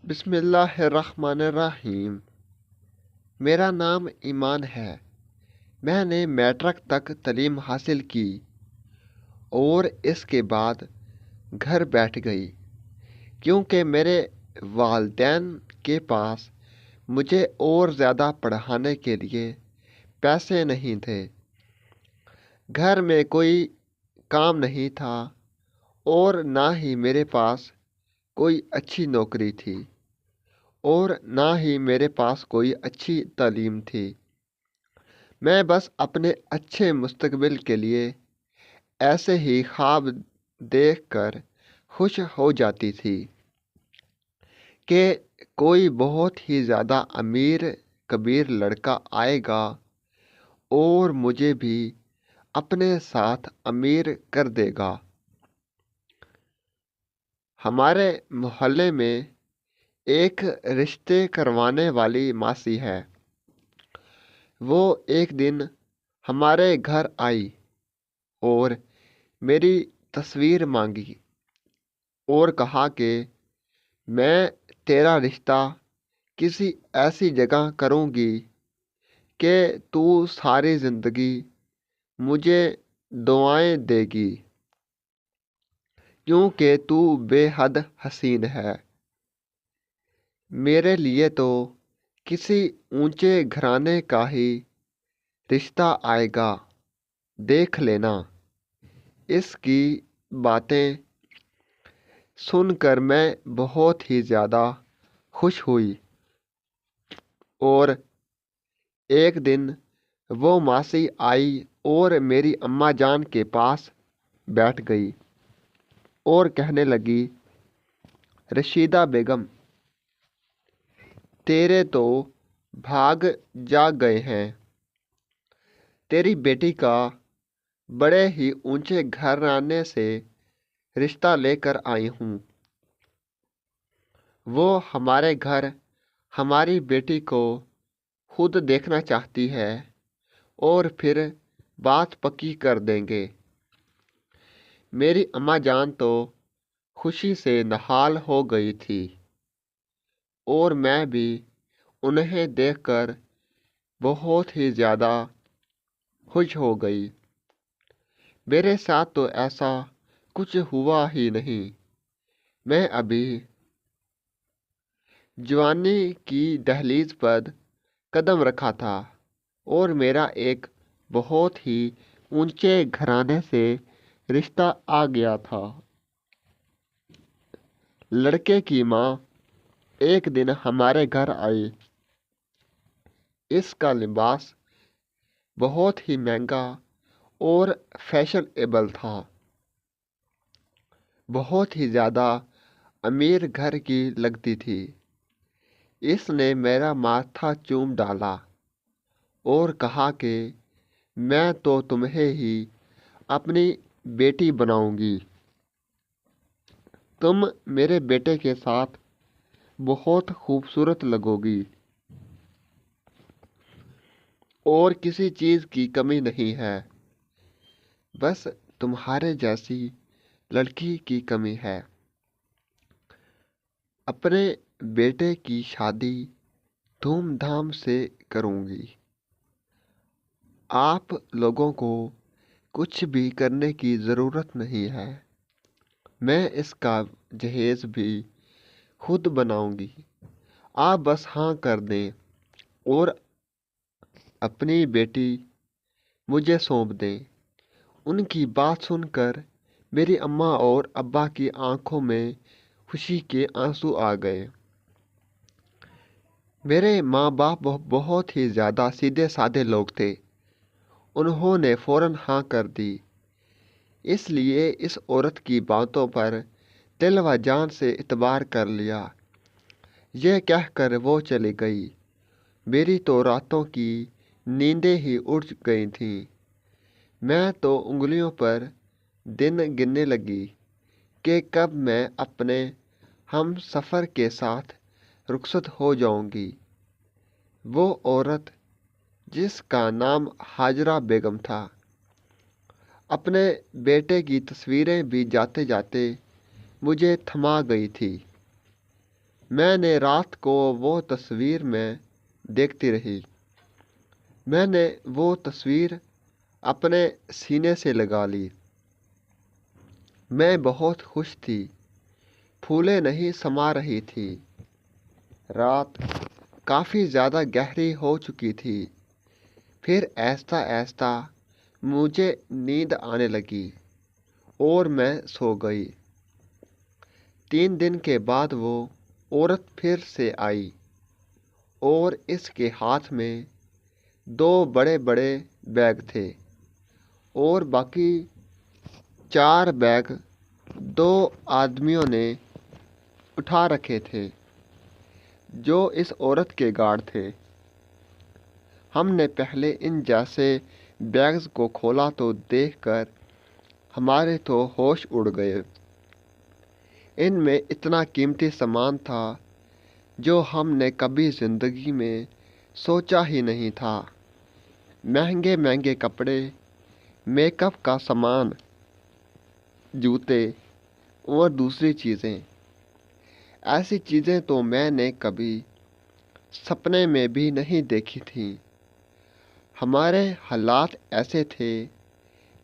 بسم اللہ الرحمن الرحیم۔ میرا نام ایمان ہے۔ میں نے میٹرک تک تعلیم حاصل کی اور اس کے بعد گھر بیٹھ گئی کیونکہ میرے والدین کے پاس مجھے اور زیادہ پڑھانے کے لیے پیسے نہیں تھے۔ گھر میں کوئی کام نہیں تھا اور نہ ہی میرے پاس کوئی اچھی نوکری تھی اور نہ ہی میرے پاس کوئی اچھی تعلیم تھی۔ میں بس اپنے اچھے مستقبل کے لیے ایسے ہی خواب دیکھ کر خوش ہو جاتی تھی کہ کوئی بہت ہی زیادہ امیر کبیر لڑکا آئے گا اور مجھے بھی اپنے ساتھ امیر کر دے گا۔ ہمارے محلے میں ایک رشتے کروانے والی ماسی ہے۔ وہ ایک دن ہمارے گھر آئی اور میری تصویر مانگی اور کہا کہ میں تیرا رشتہ کسی ایسی جگہ کروں گی کہ تو ساری زندگی مجھے دعائیں دے گی کیونکہ تو بے حد حسین ہے۔ میرے لیے تو کسی اونچے گھرانے کا ہی رشتہ آئے گا، دیکھ لینا۔ اس کی باتیں سن کر میں بہت ہی زیادہ خوش ہوئی اور ایک دن وہ ماسی آئی اور میری اماں جان کے پاس بیٹھ گئی اور کہنے لگی، رشیدہ بیگم، تیرے تو بھاگ جاگ گئے ہیں۔ تیری بیٹی کا بڑے ہی اونچے گھرانے سے رشتہ لے کر آئی ہوں۔ وہ ہمارے گھر ہماری بیٹی کو خود دیکھنا چاہتی ہے اور پھر بات پکی کر دیں گے۔ میری اماں جان تو خوشی سے نہال ہو گئی تھی اور میں بھی انہیں دیکھ کر بہت ہی زیادہ خوش ہو گئی۔ میرے ساتھ تو ایسا کچھ ہوا ہی نہیں۔ میں ابھی جوانی کی دہلیز پر قدم رکھا تھا اور میرا ایک بہت ہی اونچے گھرانے سے رشتہ آ گیا تھا۔ لڑکے کی ماں ایک دن ہمارے گھر آئی۔ اس کا لباس بہت ہی مہنگا اور فیشنیبل تھا۔ بہت ہی زیادہ امیر گھر کی لگتی تھی۔ اس نے میرا ماتھا چوم ڈالا اور کہا کہ میں تو تمہیں ہی اپنی بیٹی بناؤں گی۔ تم میرے بیٹے کے ساتھ بہت خوبصورت لگو گی اور کسی چیز کی کمی نہیں ہے، بس تمہارے جیسی لڑکی کی کمی ہے۔ اپنے بیٹے کی شادی دھوم دھام سے کروں گی۔ آپ لوگوں کو کچھ بھی کرنے کی ضرورت نہیں ہے۔ میں اس کا جہیز بھی خود بناؤں گی۔ آپ بس ہاں کر دیں اور اپنی بیٹی مجھے سونپ دیں۔ ان کی بات سن کر میری اماں اور ابا کی آنکھوں میں خوشی کے آنسو آ گئے۔ میرے ماں باپ بہت ہی زیادہ سیدھے سادے لوگ تھے۔ انہوں نے فوراً ہاں کر دی۔ اس لیے اس عورت کی باتوں پر دل و جان سے اعتبار کر لیا۔ یہ کہہ کر وہ چلی گئی۔ میری تو راتوں کی نیندیں ہی اڑ گئی تھیں۔ میں تو انگلیوں پر دن گننے لگی کہ کب میں اپنے ہم سفر کے ساتھ رخصت ہو جاؤں گی۔ وہ عورت جس کا نام ہاجرہ بیگم تھا، اپنے بیٹے کی تصویریں بھی جاتے جاتے مجھے تھما گئی تھی۔ میں نے رات کو وہ تصویر میں دیکھتی رہی۔ میں نے وہ تصویر اپنے سینے سے لگا لی۔ میں بہت خوش تھی، پھولیں نہیں سما رہی تھی۔ رات کافی زیادہ گہری ہو چکی تھی۔ پھر آہستہ آہستہ مجھے نیند آنے لگی اور میں سو گئی۔ 3 دن کے بعد وہ عورت پھر سے آئی اور اس کے ہاتھ میں 2 بڑے بڑے بیگ تھے اور باقی 4 بیگ 2 آدمیوں نے اٹھا رکھے تھے جو اس عورت کے گارڈ تھے۔ ہم نے پہلے ان جیسے بیگز کو کھولا تو دیکھ کر ہمارے تو ہوش اڑ گئے۔ ان میں اتنا قیمتی سامان تھا جو ہم نے کبھی زندگی میں سوچا ہی نہیں تھا۔ مہنگے مہنگے کپڑے، میک اپ کا سامان، جوتے اور دوسری چیزیں۔ ایسی چیزیں تو میں نے کبھی سپنے میں بھی نہیں دیکھی تھیں۔ ہمارے حالات ایسے تھے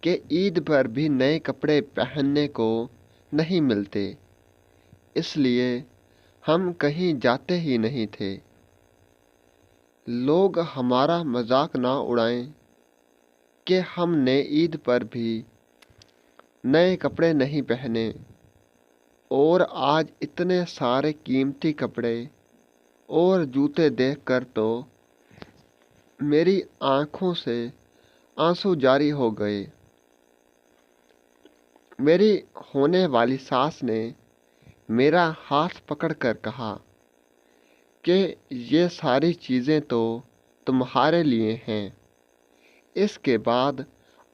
کہ عید پر بھی نئے کپڑے پہننے کو نہیں ملتے، اس لیے ہم کہیں جاتے ہی نہیں تھے۔ لوگ ہمارا مذاق نہ اڑائیں کہ ہم نے عید پر بھی نئے کپڑے نہیں پہنے، اور آج اتنے سارے قیمتی کپڑے اور جوتے دیکھ کر تو میری آنکھوں سے آنسو جاری ہو گئے۔ میری ہونے والی ساس نے میرا ہاتھ پکڑ کر کہا کہ یہ ساری چیزیں تو تمہارے لیے ہیں۔ اس کے بعد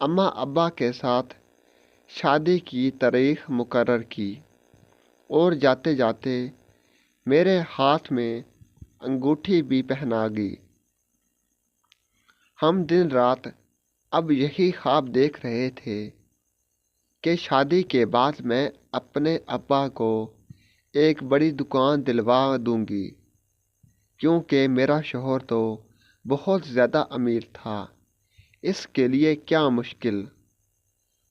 اماں ابا کے ساتھ شادی کی تاریخ مقرر کی اور جاتے جاتے میرے ہاتھ میں انگوٹھی بھی پہنا گئی۔ ہم دن رات اب یہی خواب دیکھ رہے تھے کہ شادی کے بعد میں اپنے ابا کو ایک بڑی دکان دلوا دوں گی، کیونکہ میرا شوہر تو بہت زیادہ امیر تھا۔ اس کے لیے کیا مشکل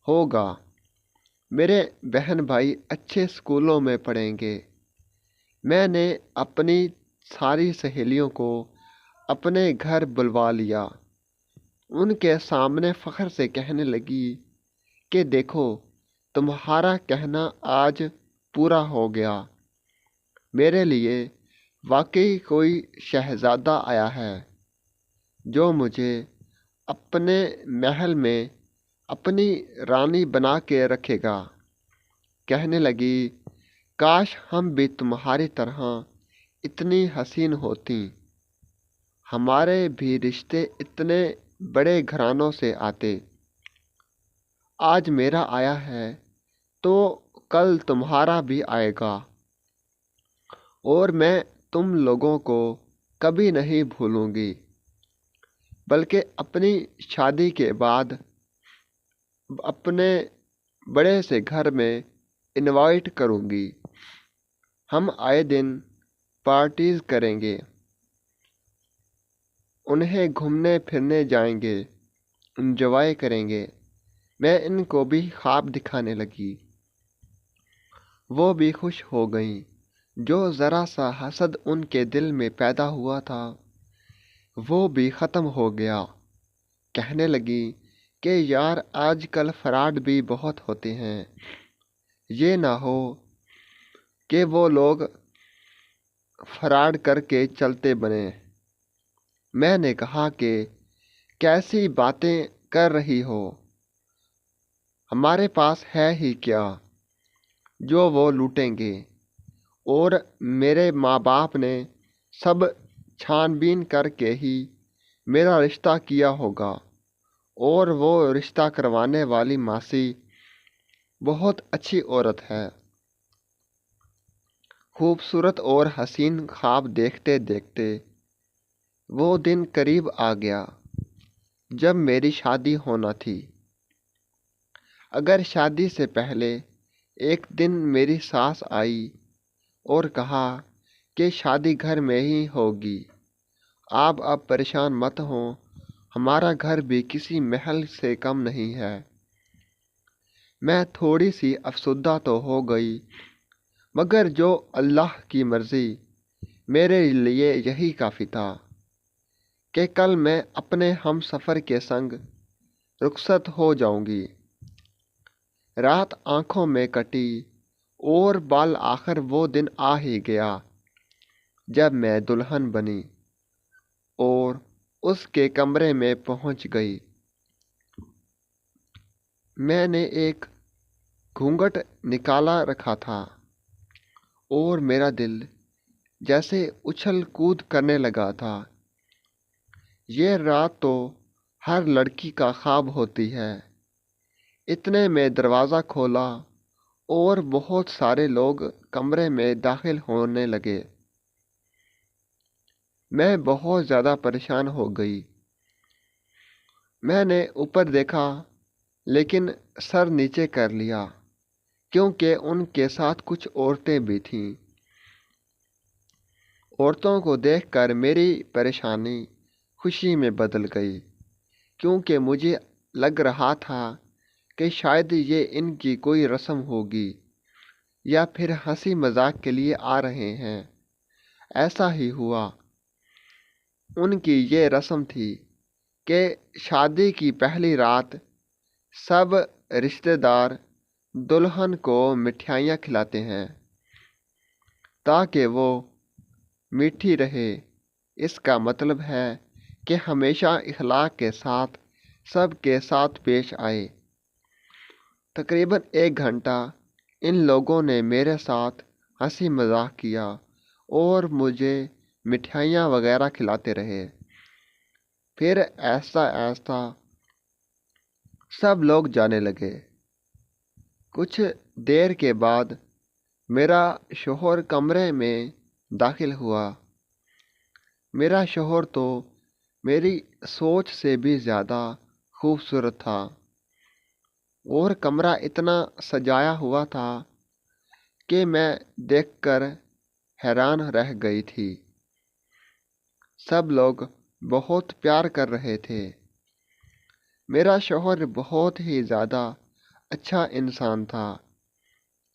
ہوگا، میرے بہن بھائی اچھے اسکولوں میں پڑھیں گے۔ میں نے اپنی ساری سہیلیوں کو اپنے گھر بلوا لیا۔ ان کے سامنے فخر سے کہنے لگی کہ دیکھو، تمہارا کہنا آج پورا ہو گیا۔ میرے لیے واقعی کوئی شہزادہ آیا ہے جو مجھے اپنے محل میں اپنی رانی بنا کے رکھے گا۔ کہنے لگی، کاش ہم بھی تمہاری طرح اتنی حسین ہوتیں، ہمارے بھی رشتے اتنے بڑے گھرانوں سے آتے۔ آج میرا آیا ہے تو کل تمہارا بھی آئے گا، اور میں تم لوگوں کو کبھی نہیں بھولوں گی، بلکہ اپنی شادی کے بعد اپنے بڑے سے گھر میں انوائٹ کروں گی۔ ہم آئے دن پارٹیز کریں گے، انہیں گھومنے پھرنے جائیں گے، انجوائے کریں گے۔ میں ان کو بھی خواب دکھانے لگی۔ وہ بھی خوش ہو گئیں۔ جو ذرا سا حسد ان کے دل میں پیدا ہوا تھا وہ بھی ختم ہو گیا۔ کہنے لگی کہ یار آج کل فراڈ بھی بہت ہوتے ہیں، یہ نہ ہو کہ وہ لوگ فراڈ کر کے چلتے بنیں۔ میں نے کہا کہ کیسی باتیں کر رہی ہو، ہمارے پاس ہے ہی کیا جو وہ لوٹیں گے، اور میرے ماں باپ نے سب چھان بین کر کے ہی میرا رشتہ کیا ہوگا، اور وہ رشتہ کروانے والی ماسی بہت اچھی عورت ہے۔ خوبصورت اور حسین خواب دیکھتے دیکھتے وہ دن قریب آ گیا جب میری شادی ہونا تھی۔ اگر شادی سے پہلے ایک دن میری ساس آئی اور کہا کہ شادی گھر میں ہی ہوگی۔ آپ اب پریشان مت ہوں، ہمارا گھر بھی کسی محل سے کم نہیں ہے۔ میں تھوڑی سی افسردہ تو ہو گئی، مگر جو اللہ کی مرضی، میرے لیے یہی کافی تھا کہ کل میں اپنے ہم سفر کے سنگ رخصت ہو جاؤں گی۔ رات آنکھوں میں کٹی اور بالآخر وہ دن آ ہی گیا جب میں دلہن بنی اور اس کے کمرے میں پہنچ گئی۔ میں نے ایک گھونگھٹ نکالا رکھا تھا اور میرا دل جیسے اچھل کود کرنے لگا تھا۔ یہ رات تو ہر لڑکی کا خواب ہوتی ہے۔ اتنے میں دروازہ کھولا اور بہت سارے لوگ کمرے میں داخل ہونے لگے۔ میں بہت زیادہ پریشان ہو گئی۔ میں نے اوپر دیکھا لیکن سر نیچے کر لیا کیونکہ ان کے ساتھ کچھ عورتیں بھی تھیں۔ عورتوں کو دیکھ کر میری پریشانی خوشی میں بدل گئی کیونکہ مجھے لگ رہا تھا کہ شاید یہ ان کی کوئی رسم ہوگی یا پھر ہنسی مذاق کے لیے آ رہے ہیں۔ ایسا ہی ہوا۔ ان کی یہ رسم تھی کہ شادی کی پہلی رات سب رشتہ دار دلہن کو مٹھائیاں کھلاتے ہیں تاکہ وہ میٹھی رہے۔ اس کا مطلب ہے کہ ہمیشہ اخلاق کے ساتھ سب کے ساتھ پیش آئے۔ تقریباً 1 گھنٹہ ان لوگوں نے میرے ساتھ ہنسی مذاق کیا اور مجھے مٹھائیاں وغیرہ کھلاتے رہے۔ پھر ایسا سب لوگ جانے لگے۔ کچھ دیر کے بعد میرا شوہر کمرے میں داخل ہوا۔ میرا شوہر تو میری سوچ سے بھی زیادہ خوبصورت تھا اور کمرہ اتنا سجایا ہوا تھا کہ میں دیکھ کر حیران رہ گئی تھی۔ سب لوگ بہت پیار کر رہے تھے۔ میرا شوہر بہت ہی زیادہ اچھا انسان تھا،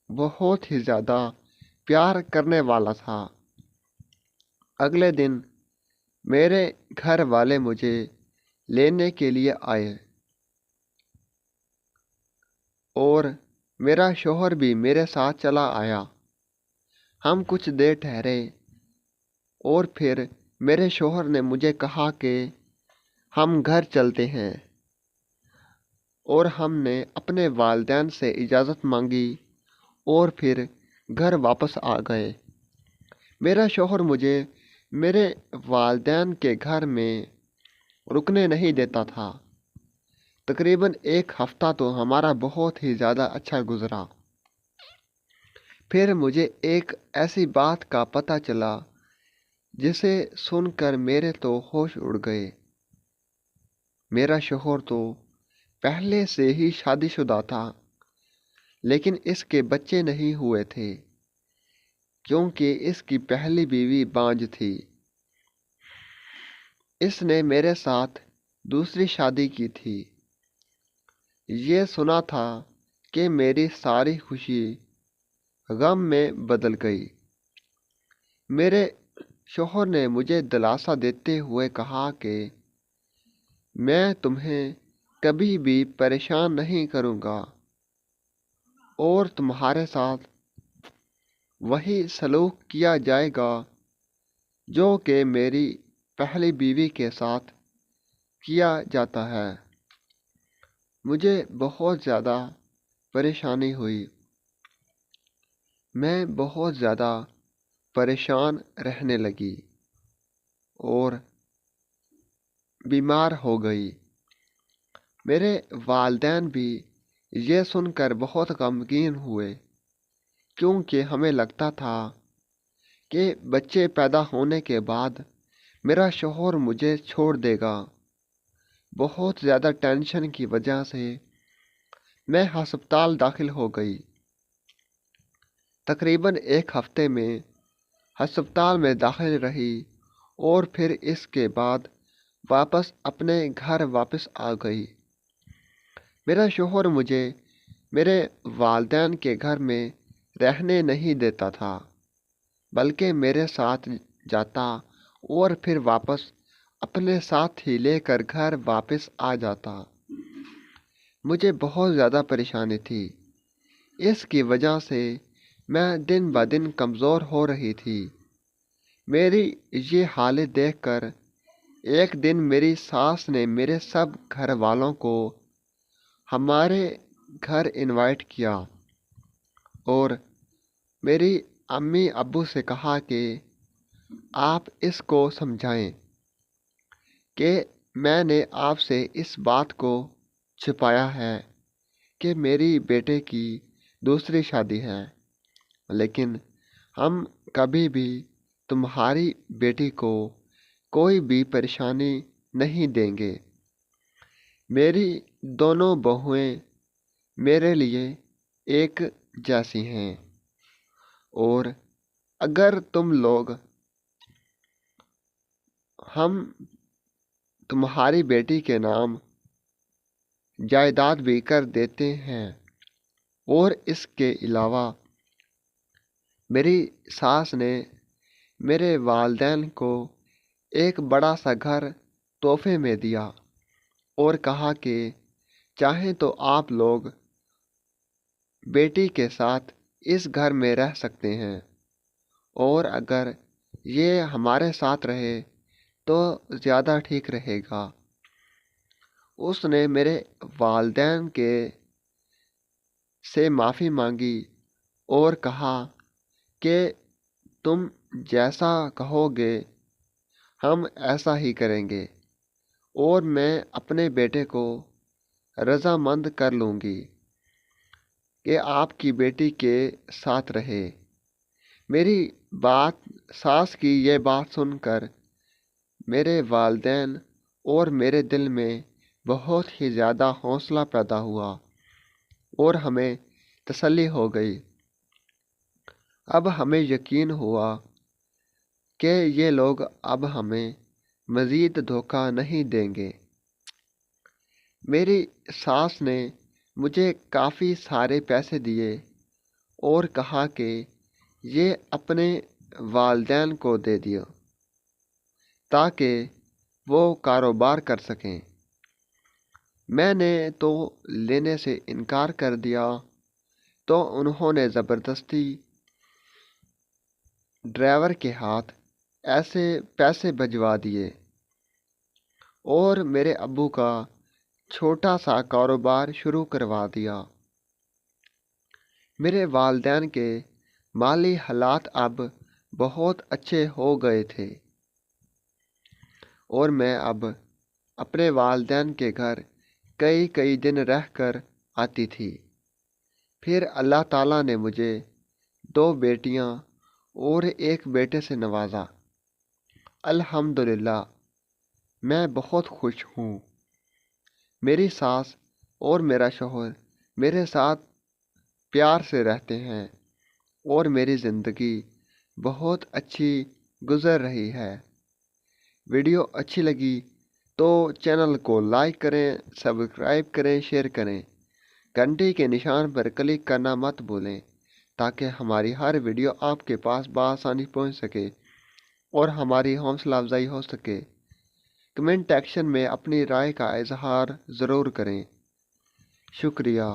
بہت ہی زیادہ پیار کرنے والا تھا۔ اگلے دن میرے گھر والے مجھے لینے کے لیے آئے اور میرا شوہر بھی میرے ساتھ چلا آیا۔ ہم کچھ دیر ٹھہرے اور پھر میرے شوہر نے مجھے کہا کہ ہم گھر چلتے ہیں، اور ہم نے اپنے والدین سے اجازت مانگی اور پھر گھر واپس آ گئے۔ میرا شوہر مجھے میرے والدین کے گھر میں رکنے نہیں دیتا تھا۔ تقریباً 1 ہفتہ تو ہمارا بہت ہی زیادہ اچھا گزرا۔ پھر مجھے ایک ایسی بات کا پتہ چلا جسے سن کر میرے تو ہوش اڑ گئے۔ میرا شوہر تو پہلے سے ہی شادی شدہ تھا لیکن اس کے بچے نہیں ہوئے تھے کیونکہ اس کی پہلی بیوی بانجھ تھی۔ اس نے میرے ساتھ دوسری شادی کی تھی۔ یہ سنا تھا کہ میری ساری خوشی غم میں بدل گئی۔ میرے شوہر نے مجھے دلاسا دیتے ہوئے کہا کہ میں تمہیں کبھی بھی پریشان نہیں کروں گا اور تمہارے ساتھ وہی سلوک کیا جائے گا جو کہ میری پہلی بیوی کے ساتھ کیا جاتا ہے۔ مجھے بہت زیادہ پریشانی ہوئی۔ میں بہت زیادہ پریشان رہنے لگی اور بیمار ہو گئی۔ میرے والدین بھی یہ سن کر بہت غمگین ہوئے کیونکہ ہمیں لگتا تھا کہ بچے پیدا ہونے کے بعد میرا شوہر مجھے چھوڑ دے گا۔ بہت زیادہ ٹینشن کی وجہ سے میں ہسپتال داخل ہو گئی۔ تقریباً 1 ہفتے میں ہسپتال میں داخل رہی اور پھر اس کے بعد واپس اپنے گھر واپس آ گئی۔ میرا شوہر مجھے میرے والدین کے گھر میں رہنے نہیں دیتا تھا، بلکہ میرے ساتھ جاتا اور پھر واپس اپنے ساتھ ہی لے کر گھر واپس آ جاتا۔ مجھے بہت زیادہ پریشانی تھی۔ اس کی وجہ سے میں دن بہ دن کمزور ہو رہی تھی۔ میری یہ حالت دیکھ کر ایک دن میری ساس نے میرے سب گھر والوں کو ہمارے گھر انوائٹ کیا اور میری امی ابو سے کہا کہ آپ اس کو سمجھائیں کہ میں نے آپ سے اس بات کو چھپایا ہے کہ میری بیٹے کی دوسری شادی ہے، لیکن ہم کبھی بھی تمہاری بیٹی کو کوئی بھی پریشانی نہیں دیں گے۔ میری دونوں بہویں میرے لیے ایک جیسی ہیں، اور اگر تم لوگ ہم تمہاری بیٹی کے نام جائیداد بھی کر دیتے ہیں، اور اس کے علاوہ میری ساس نے میرے والدین کو ایک بڑا سا گھر تحفے میں دیا اور کہا کہ چاہیں تو آپ لوگ بیٹی کے ساتھ اس گھر میں رہ سکتے ہیں، اور اگر یہ ہمارے ساتھ رہے تو زیادہ ٹھیک رہے گا۔ اس نے میرے والدین سے معافی مانگی اور کہا کہ تم جیسا کہو گے ہم ایسا ہی کریں گے، اور میں اپنے بیٹے کو رضامند کر لوں گی کہ آپ کی بیٹی کے ساتھ رہے۔ میری ساس کی یہ بات سن کر میرے والدین اور میرے دل میں بہت ہی زیادہ حوصلہ پیدا ہوا اور ہمیں تسلی ہو گئی۔ اب ہمیں یقین ہوا کہ یہ لوگ اب ہمیں مزید دھوکہ نہیں دیں گے۔ میری ساس نے مجھے کافی سارے پیسے دیے اور کہا کہ یہ اپنے والدین کو دے دیا تاکہ وہ کاروبار کر سکیں۔ میں نے تو لینے سے انکار کر دیا تو انہوں نے زبردستی ڈرائیور کے ہاتھ ایسے پیسے بھجوا دیے اور میرے ابو کا چھوٹا سا کاروبار شروع کروا دیا۔ میرے والدین کے مالی حالات اب بہت اچھے ہو گئے تھے اور میں اب اپنے والدین کے گھر کئی دن رہ کر آتی تھی۔ پھر اللہ تعالیٰ نے مجھے 2 بیٹیاں اور 1 بیٹے سے نوازا۔ الحمدللہ میں بہت خوش ہوں۔ میری ساس اور میرا شوہر میرے ساتھ پیار سے رہتے ہیں اور میری زندگی بہت اچھی گزر رہی ہے۔ ویڈیو اچھی لگی تو چینل کو لائک کریں، سبسکرائب کریں، شیئر کریں۔ گھنٹی کے نشان پر کلک کرنا مت بھولیں تاکہ ہماری ہر ویڈیو آپ کے پاس بآسانی پہنچ سکے اور ہماری حوصلہ افزائی ہو سکے۔ کمنٹ سیکشن میں اپنی رائے کا اظہار ضرور کریں۔ شکریہ۔